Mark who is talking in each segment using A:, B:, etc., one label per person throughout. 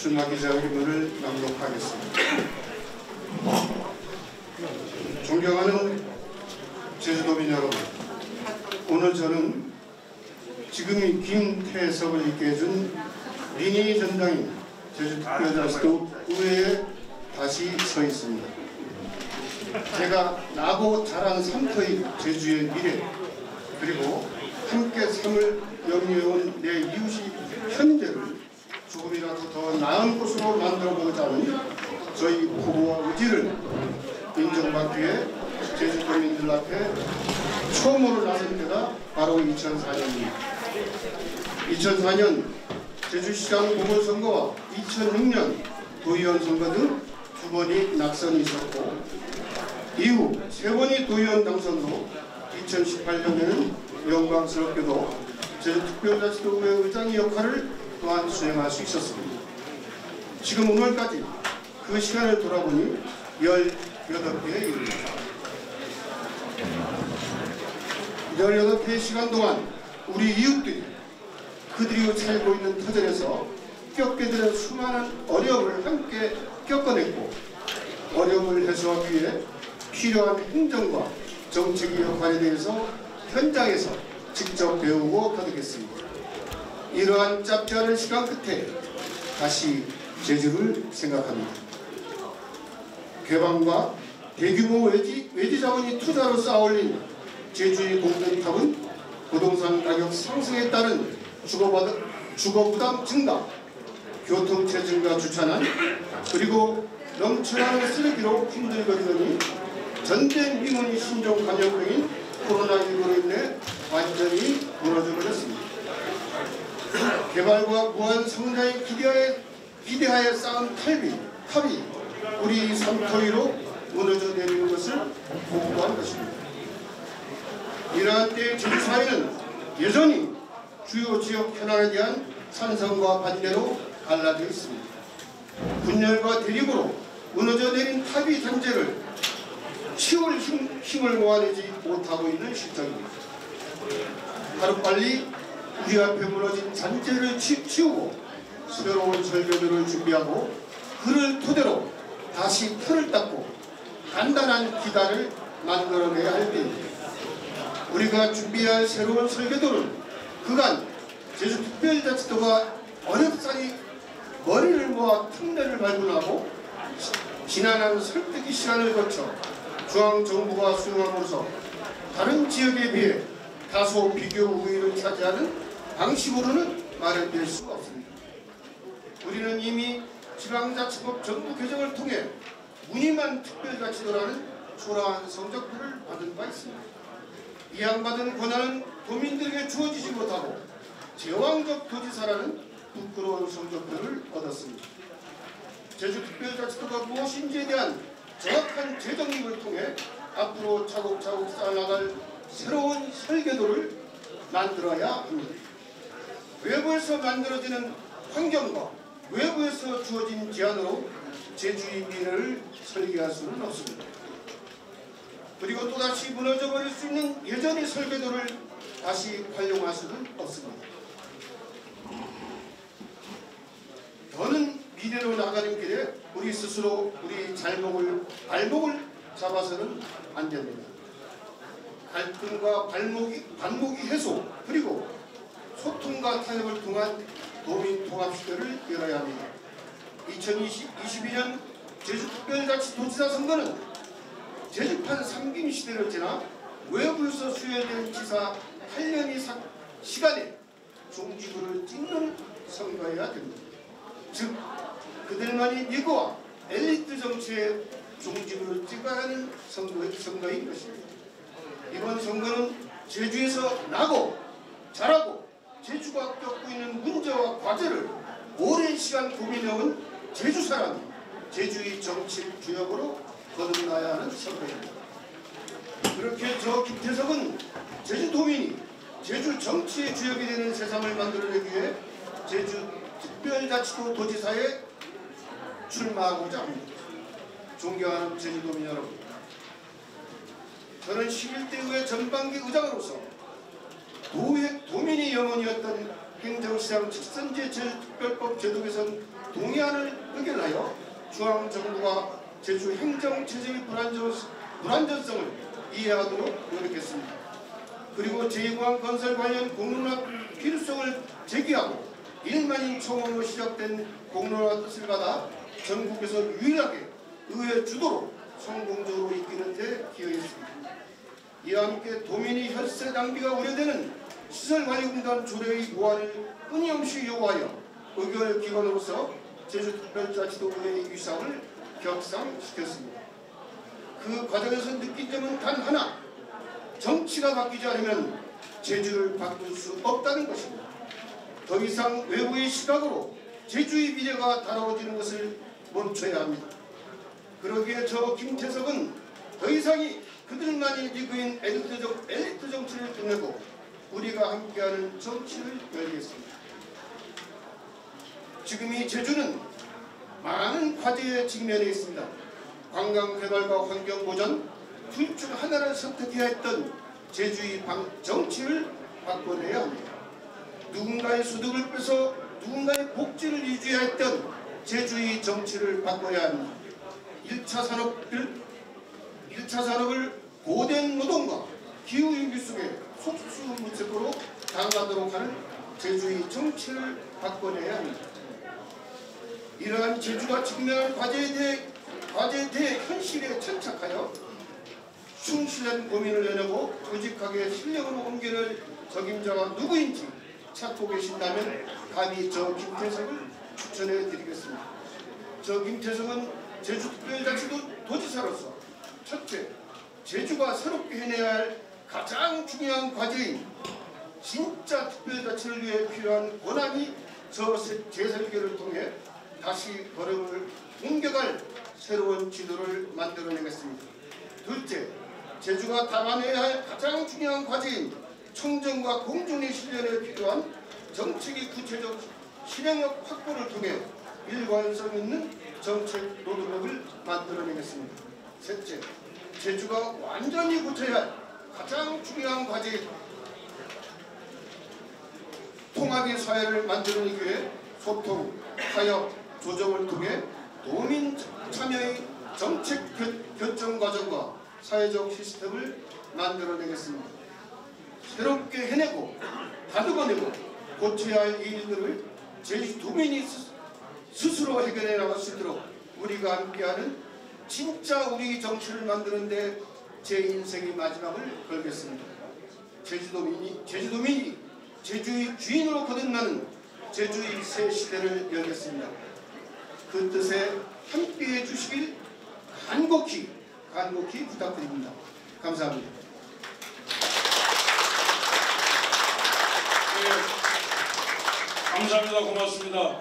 A: 출마 기자회견을 낭독하겠습니다. 존경하는 제주도민 여러분, 오늘 저는 지금이 김태석을 있게 해준 민희 전당인 제주특별자치도 의회에 다시 서 있습니다. 제가 나고 자란 삼터인 제주의 미래, 그리고 함께 삶을 영위해온 내 이웃이 현재를 조금이라도 더 나은 곳으로 만들어보고자 하는 저희 포부와 의지를 인정받기 위해 제주도민들 앞에 처음으로 나선 때가 바로 2004년입니다. 2004년 제주시장 보궐선거와 2006년 도의원 선거 등 2번이 낙선이 있었고, 이후 3번이 도의원 당선으로 2018년에는 영광스럽게도 제주특별자치도의 의장의 역할을 또한 수행할 수 있었습니다. 지금 오늘까지 그 시간을 돌아보니 18회에 이릅니다. 18회의 시간 동안 우리 이웃들이 그들이 살고 있는 터전에서 겪게 되는 수많은 어려움을 함께 겪어냈고, 어려움을 해소하기 위해 필요한 행정과 정책의 역할에 대해서 현장에서 직접 배우고 터득했습니다. 이러한 짧지 않은 시간 끝에 다시 제주를 생각합니다. 개방과 대규모 외지 자본이 투자로 쌓아올린 제주의 공동탑은 부동산 가격 상승에 따른 주거부담 증가, 교통체 증가 주차난, 그리고 넘쳐나는 쓰레기로 힘들거리더니 전대 미문 신종 감염병인 코로나19로 인해 완전히 무너져버렸습니다. 개발과 무한 성장의 기대하에 쌓은 탑이 우리 삼토위로 무너져 내리는 것을 보고한 것입니다. 이러한 때의 제주사회는 여전히 주요 지역 현안에 대한 찬성과 반대로 갈라져 있습니다. 분열과 대립으로 무너져 내린 탑이 잔재를 치울 힘을 모아내지 못하고 있는 실정입니다. 하루빨리 우리 앞에 무너진 잔재를 치우고 새로운 설계도를 준비하고 그를 토대로 다시 틀을 닦고 단단한 기단을 만들어내야 할 때입니다. 우리가 준비할 새로운 설계도는 그간 제주특별자치도가 어렵사리 머리를 모아 특례를 발굴하고 지난한 설득의 시간을 거쳐 중앙정부가 수용함으로써 다른 지역에 비해 다소 비교 우위를 차지하는 방식으로는 마련될 수가 없습니다. 우리는 이미 지방자치법 정부 개정을 통해 무늬만 특별자치도라는 초라한 성적표를 받은 바 있습니다. 이양받은 권한은 도민들에게 주어지지 못하고 제왕적 도지사라는 부끄러운 성적표를 얻었습니다. 제주특별자치도가 무엇인지에 대한 정확한 재정립을 통해 앞으로 차곡차곡 쌓아나갈 새로운 설계도를 만들어야 합니다. 외부에서 만들어지는 환경과 외부에서 주어진 제안으로 제주의 미래를 설계할 수는 없습니다. 그리고 또다시 무너져버릴 수 있는 예전의 설계도를 다시 활용할 수는 없습니다. 더는 미래로 나가는 길에 우리 스스로 우리 발목을 잡아서는 안 됩니다. 갈등과 반목이 해소, 그리고 소통과 타협을 통한 도민 통합 시대를 열어야 합니다. 2022년 제주특별자치도지사 선거는 제주판 상김 시대를 지나 외부에서 수혈된 지사 8년의 시간에 종지부를 찍는 선거여야 됩니다. 즉, 그들만이 리그와 엘리트 정치의 종지부를 찍어야 하는 선거인 것입니다. 이번 선거는 제주에서 나고 자라고 제주가 겪고 있는 문제와 과제를 오랜 시간 고민해온 제주 사람이 제주의 정치 주역으로 거듭나야 하는 선거입니다. 그렇게 저 김태석은 제주도민이 제주 정치의 주역이 되는 세상을 만들어내기 위해 제주특별자치도 도지사에 출마하고자 합니다. 존경하는 제주도민 여러분, 저는 11대 의회 전반기 의장으로서 도민이 영원이었던 행정시장 직선제 제주특별법 제도 개선 동의안을 의결하여 중앙정부가 제주 행정체제의 불완전성을 이해하도록 노력했습니다. 그리고 제2공항 건설 관련 공론화 필요성을 제기하고 1만인 총원으로 시작된 공론화 뜻을 받아 전국에서 유일하게 의회 주도로 성공적으로 이끄는 데 기여했습니다. 이와 함께 도민이 혈세 낭비가 우려되는 시설관리공단 조례의 보완을 끊임없이 요구하여 의결기관으로서 제주특별자치도의회 위상을 격상시켰습니다. 그 과정에서 느낀 점은 단 하나, 정치가 바뀌지 않으면 제주를 바꿀 수 없다는 것입니다. 더 이상 외부의 시각으로 제주의 미래가 다뤄지는 것을 멈춰야 합니다. 그러기에 저 김태석은 더 이상이 그들만이 리그인 엘리트 정치를 끝내고 우리가 함께하는 정치를 열겠습니다. 지금 이 제주는 많은 과제에 직면해 있습니다. 관광개발과 환경보전 둘 중 하나를 선택해야 했던 제주의 정치를 바꿔내야 합니다. 누군가의 소득을 빼서 누군가의 복지를 유지해야 했던 제주의 정치를 바꿔야 합니다. 1차 산업을 고된 노동과 기후위기 속에 속수무책으로 당하도록 하는 제주의 정치를 바꿔내야 합니다. 이러한 제주가 직면한 과제에 대해 현실에 천착하여 충실한 고민을 해내고 조직하게 실력으로 옮겨낼 적임자가 누구인지 찾고 계신다면 감히 저 김태석을 추천해 드리겠습니다. 저 김태석은 제주특별자치도 도지사로서 첫째, 제주가 새롭게 해내야 할 가장 중요한 과제인 진짜 특별자치를 위해 필요한 권한이 저 재설계를 통해 다시 걸음을 옮겨갈 새로운 지도를 만들어내겠습니다. 둘째, 제주가 담아내야 할 가장 중요한 과제인 청정과 공정의 실현에 필요한 정책의 구체적 실행력 확보를 통해 일관성 있는 정책 로드맵을 만들어내겠습니다. 셋째, 제주가 완전히 고쳐야 할 가장 중요한 과제인 통합의 사회를 만들어내기 위해 소통, 타협, 조정을 통해 도민 참여의 정책 결정 과정과 사회적 시스템을 만들어내겠습니다. 새롭게 해내고 다듬어내고 고쳐야 할 일들을 제주도민이 스스로 해결해 나갈 수 있도록 우리가 함께하는 진짜 우리 정치를 만드는데 제 인생의 마지막을 걸겠습니다. 제주도민이 제주의 주인으로 거듭나는 제주의 새 시대를 열겠습니다. 그 뜻에 함께해 주시길 간곡히 부탁드립니다. 감사합니다.
B: 네, 감사합니다. 고맙습니다.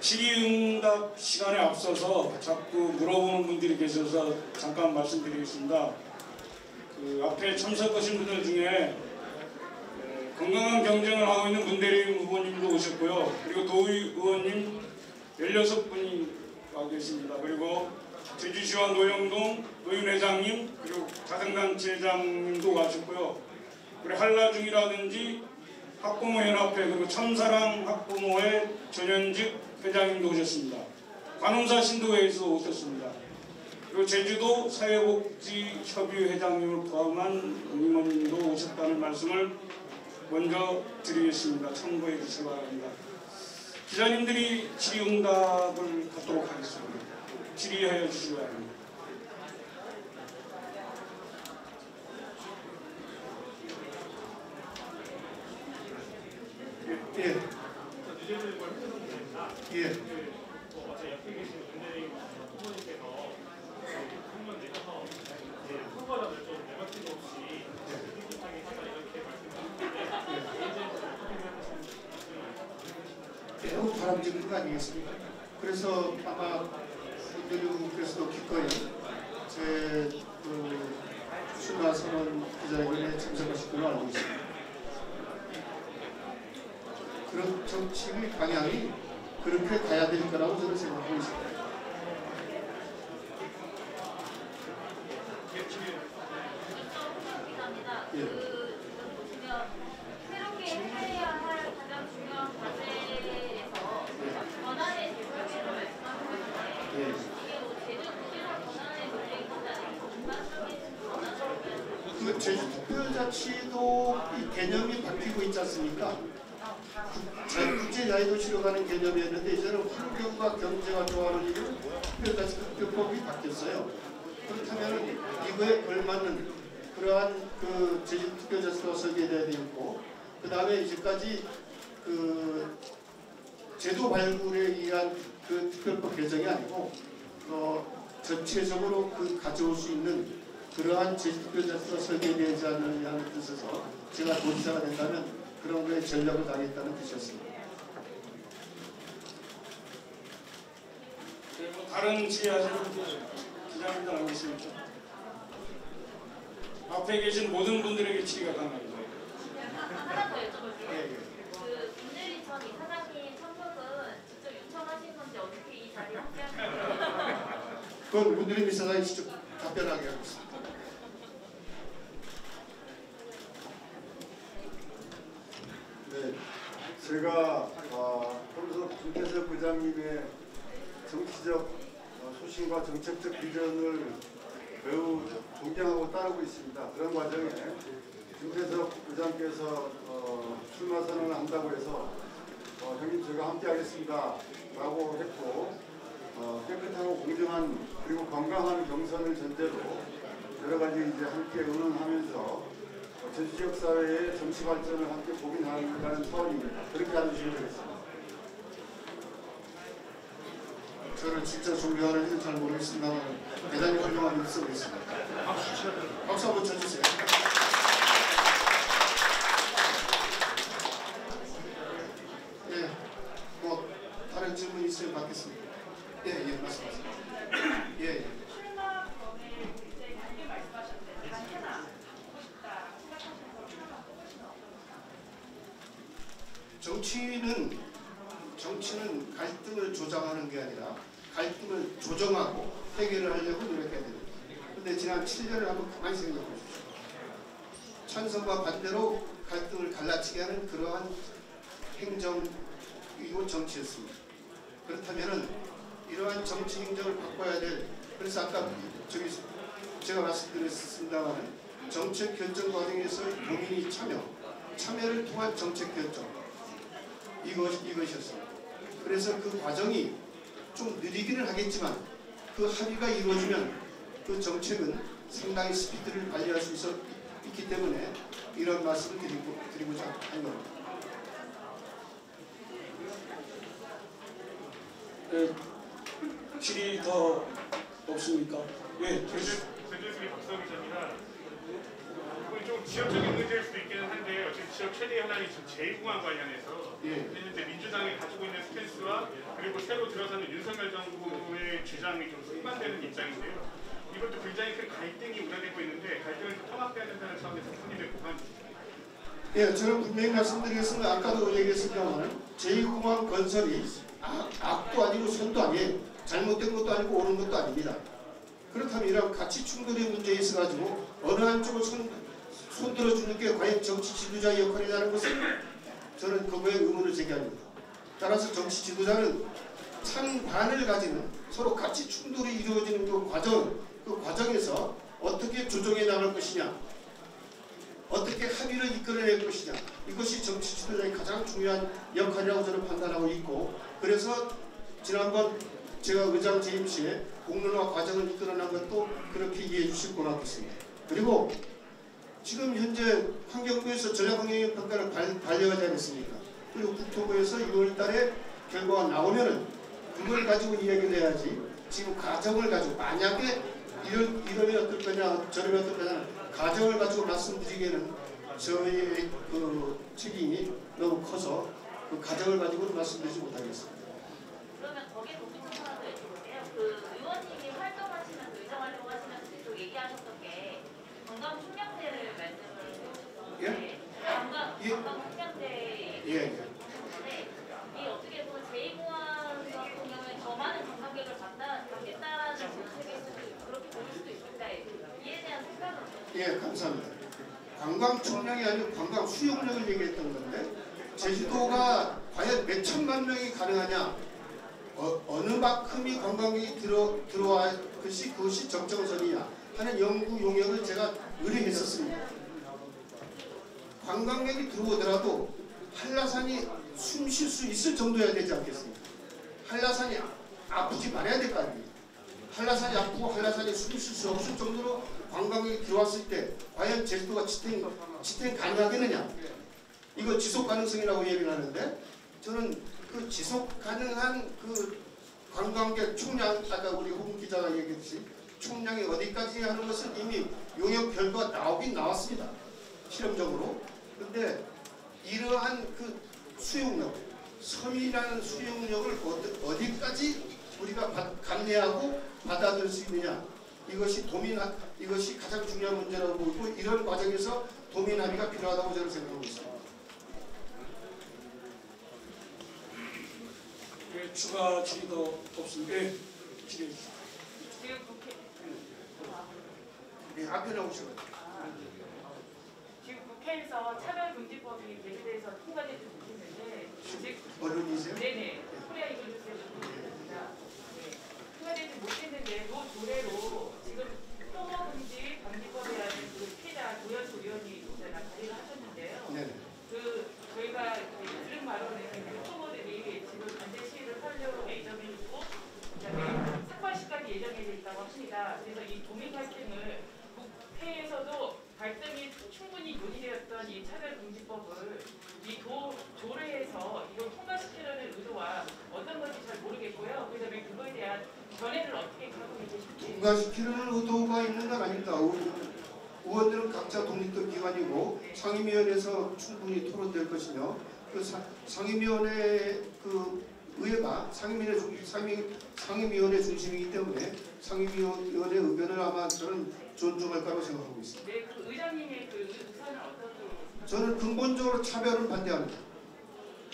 B: 질의응답 시간에 앞서서 자꾸 물어보는 분들이 계셔서 잠깐 말씀드리겠습니다. 그 앞에 참석하신 분들 중에 건강한 경쟁을 하고 있는 문대림 후보님도 오셨고요. 그리고 도의 의원님 16분이 와 계십니다. 그리고 제주시와 노영동 노윤회장님 그리고 자생단체장님도 가셨고요. 그리고 한라중이라든지 학부모연합회 그리고 참사랑 학부모회 전현직 회장님도 오셨습니다. 관음사 신도회에서 오셨습니다. 그리고 제주도 사회복지협의회장님을 포함한 의원님도 오셨다는 말씀을 먼저 드리겠습니다. 참고해 주시기 바랍니다. 기자님들이 질의응답을 갖도록 하겠습니다. 질의해 주시기 바랍니다.
A: 예. 예.
C: 어제 옆에 계신 문재인 후보님께서 한번 내셔서 후보자들 좀 내막힘 없이 묵직하게 하자 이렇게 말씀하셨는데 개인적으로 어떻게 생각하시는지
A: 매우 바람직한 거 아니겠습니까? 그래서 아마 문재인께서도 기꺼이 제 출마 선언 기자회견에 참석하실 걸로 알고 있습니다. 그런 정치의 방향이 그렇게 가야 될 거라고 저는 생각하고 있습니다. 예.
D: 보시면 새롭게 해야 할 가장 중요한 과제에서
A: 제주특별자치도 이 개념이 바뀌고 있지 않습니까? 국제자유도시로 가는 개념이었는데 이제는 환경과 경제가 조화를 이루는 특별자치특별법이 바뀌었어요. 그렇다면 이거에 걸맞는 그러한 그 제주특별자치가 설계되어야 되고, 그 다음에 이제까지 그 제도 발굴에 의한 그 특별법 개정이 아니고 전체적으로 그 가져올 수 있는 그러한 제주특별자치가 설계되지 않느냐는 뜻에서 제가 도지사가 된다면 그런 거에 전략을 다하겠다는 뜻이었습니다.
B: 그리고 다른 질의하시는 기자님들 안 계십니까? 앞에 계신 모든 분들에게 질의가 가능합니다.
D: 하나 더 여쭤볼게요.
A: 예, 예.
D: 그 김대리 전 이사장님 참석은 직접 요청하신 건지 어떻게 이 자리에 함께하신 건지.
A: 그건 문드림 이사장이 직접 답변하게 하겠습니다.
E: 네, 제가 홀로서 김태섭 부장님의 정치적 소신과 정책적 비전을 매우 존경하고 따르고 있습니다. 그런 과정에 김태섭 부장께서 출마 선언을 한다고 해서 형님 제가 함께 하겠습니다 라고 했고, 깨끗하고 공정한 그리고 건강한 경선을 전제로 여러 가지 이제 함께 의논하면서 제주 지역 사회의 정치 발전을 함께 고민하는 차원입니다. 그렇게 알아주시면 되겠습니다.
A: 저는 진짜 존경하는지 잘 모르겠습니다만 대단히 훌륭한 일을 쓰고 있습니다. 박수 한번 쳐주세요. 예, 뭐 다른 질문 있으면 받겠습니다. 예, 말씀하세요. 예.
F: 출마 전에 굉장히 밝게 말씀하셨는데 다시 하나 보고 싶다 생각하셔서 출마 뽑으시면 어떨까요?
A: 정치는 갈등을 조장하는 게 아니라 갈등을 조정하고 해결을 하려고 노력해야 됩니다. 그런데 지난 7년을 한번 가만히 생각해 보십시오. 찬성과 반대로 갈등을 갈라치게 하는 그러한 행정이고 정치였습니다. 그렇다면 이러한 정치 행정을 바꿔야 될, 그래서 아까 제가 말씀드렸습니다만 정책 결정 과정에서 국민이 참여를 통한 정책 결정 이것이었습니다. 그래서 그 과정이 좀 느리기는 하겠지만 그 합의가 이루어지면 그 정책은 상당히 스피드를 발휘할 수 있기 때문에 이런 말씀을 드리고자 하는 겁니다.
B: 네, 질의 더 없습니까? 네,
C: 제주시 박성 기자입니다. 이건 좀 지역적인 문제일 수도 있기는 한데 어쨌든 지역 최대 현안이 지금 제2공항 관련해서 현재 민주당이 가지고 있는 스탠스와 그리고 새로 들어서는 윤석열 정부의 주장이 좀 상반되는 입장인데요. 이것도 굉장히 큰 갈등이 우려되고 있는데 갈등을 좀 통합해야 된다는 차원에서 국민들 고민입니다.
A: 예, 저는 분명히 말씀드리겠습니다. 아까도 얘기했습니다만 제2공항 건설이 악도 아니고 선도 아니에요. 잘못된 것도 아니고 옳은 것도 아닙니다. 그렇다면 이런 가치 충돌의 문제에 있어가지고 어느 한쪽을 손들어주는 게 과연 정치 지도자의 역할이라는 것을 저는 그거에 의문을 제기합니다. 따라서 정치 지도자는 찬반을 가지는 서로 가치 충돌이 이루어지는 그 과정에서 어떻게 조정해 나갈 것이냐, 어떻게 합의를 이끌어낼 것이냐, 이것이 정치 지도자의 가장 중요한 역할이라고 저는 판단하고 있고, 그래서 지난번 제가 의장 재임 시에 공론화 과정을 이끌어낸 것도 그렇게 이해해 주실 것 같습니다. 그리고 지금 현재 환경부에서 전략환경영 평가를 발령하지 않았습니까? 그리고 국토부에서 6월 달에 결과가 나오면은 그걸 가지고 이야기를 해야지, 지금 가정을 가지고 만약에 이러면 어떨 거냐 저러면 어떨 거냐 가정을 가지고 말씀드리기에는 저희의 그 책임이 너무 커서 그 가정을 가지고는 말씀드리지 못하겠습니다.
D: 그러면 거기에 덧붙여서 하나 더 여쭤볼게요. 그 의원님이 활동하시면서 의정 활동하시면서 계속 얘기하셨던 게 건강 충량제를 말씀을 해주셨는데 건강 충량제 얘기하셨는데 이게 어떻게 보면 제2공항 같은 경우에 더 많은 관광객을 받겠다라는 정책일 수도 있고 그렇게 보일 수도 있을까, 이에 대한 생각은 어떠세요?
A: 예, 감사합니다. 관광 총량이 아니고 관광 수용량을 얘기했던 건데 제주도가 과연 몇 천만 명이 가능하냐, 어느 만큼이 관광객이 들어와 그것이 적정선이냐, 하는 연구 용역을 제가 의뢰했었습니다. 관광객이 들어오더라도 한라산이 숨 쉴 수 있을 정도여야 되지 않겠습니까? 한라산이 아프지 말아야 될 거 아닙니까? 한라산이 아프고 한라산이 숨 쉴 수 없을 정도로 관광객이 들어왔을 때 과연 제주도가 지탱 가능하겠느냐? 이거 지속 가능성이라고 얘기를 하는데 저는 그 지속 가능한 그 관광객 총량, 아까 우리 홍 기자가 얘기했듯이 총량이 어디까지 하는 것은 이미 용역 결과 나오긴 나왔습니다. 실험적으로. 근데 이러한 그 수용력, 섬이라는 수용력을 어디까지 우리가 감내하고 받아들일 수 있느냐, 이것이 가장 중요한 문제라고 보고 이런 과정에서 도민 합의가 필요하다고 저는 생각하고 있습니다.
B: 예, 추가 질의도 없습니다. 예, 질의.
F: 지금 국회
A: 네, 앞에 나오시면.
F: 지금 국회에서 차별금지법이 제기돼서 통과되지 못했는데
A: 언론이세요?
F: 네네 코리아 이글스에서 통과됐습니다. 네. 통과되지 못했는데 조례로 지금 토모금지 방지법이라는 그 피해자 조현수 의원이 발의를 하셨는데요.
A: 네.
F: 저희가 들은 바로는 토모들이 지금 반대 시위를 하려고 예정에 있고 그다음에 삭발시까지 예정에 돼 있다고 합니다. 그래서 이 도민 갈등을 국회에서도 갈등이 충분히 논의되었던 이 차별금지법을 이 조례에서 이걸 통과시키려는 의도와 어떤 건지 잘 모르겠고요. 그다음에 그거에 대한 견해를 어떻게 하고 계신지.
A: 통과시키려는 의도가 있는 건 아닙니다. 의원들은 각자 독립적 기관이고 상임위원회에서 충분히 토론될 것이며 그 상임위원회 그 의회가 상임위원회 중심이기 때문에 상임위원회 의견을 아마 저는 존중할 거라고 생각하고 있습니다.
F: 네, 그 의장님의 그 의사는 어떻게?
A: 저는 근본적으로 차별을 반대합니다.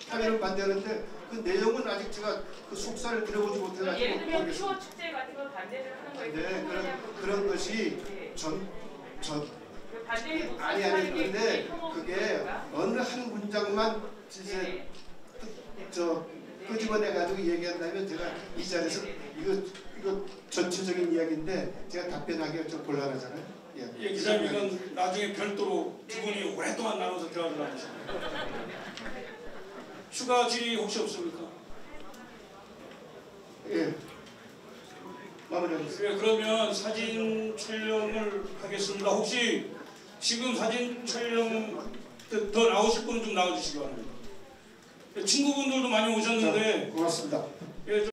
A: 차별을 반대하는데 그 내용은 아직 제가 그 속사를 들어보지 못해가지고
F: 예를 들면
A: 모르겠습니다.
F: 추워 축제 같은 거 반대를 하는 거에
A: 네, 그런 것이 아니 근데 그게 어느 한 문장만 이제 끄집어내 가지고 얘기한다면 제가 이 자리에서 이거 전체적인 이야기인데 제가 답변하기가 좀 곤란하잖아요.
B: 예, 기자님 이건 나중에 별도로 두 분이 오랫동안 나눠서 대화를 나누십니다. 추가 질의 혹시 없습니까?
A: 예. 마무리하겠습니다.
B: 예, 그러면 사진 촬영을 하겠습니다. 혹시 지금 사진 촬영 더 나오실 분은 좀 나와주시기 바랍니다. 친구분들도 많이 오셨는데
A: 고맙습니다.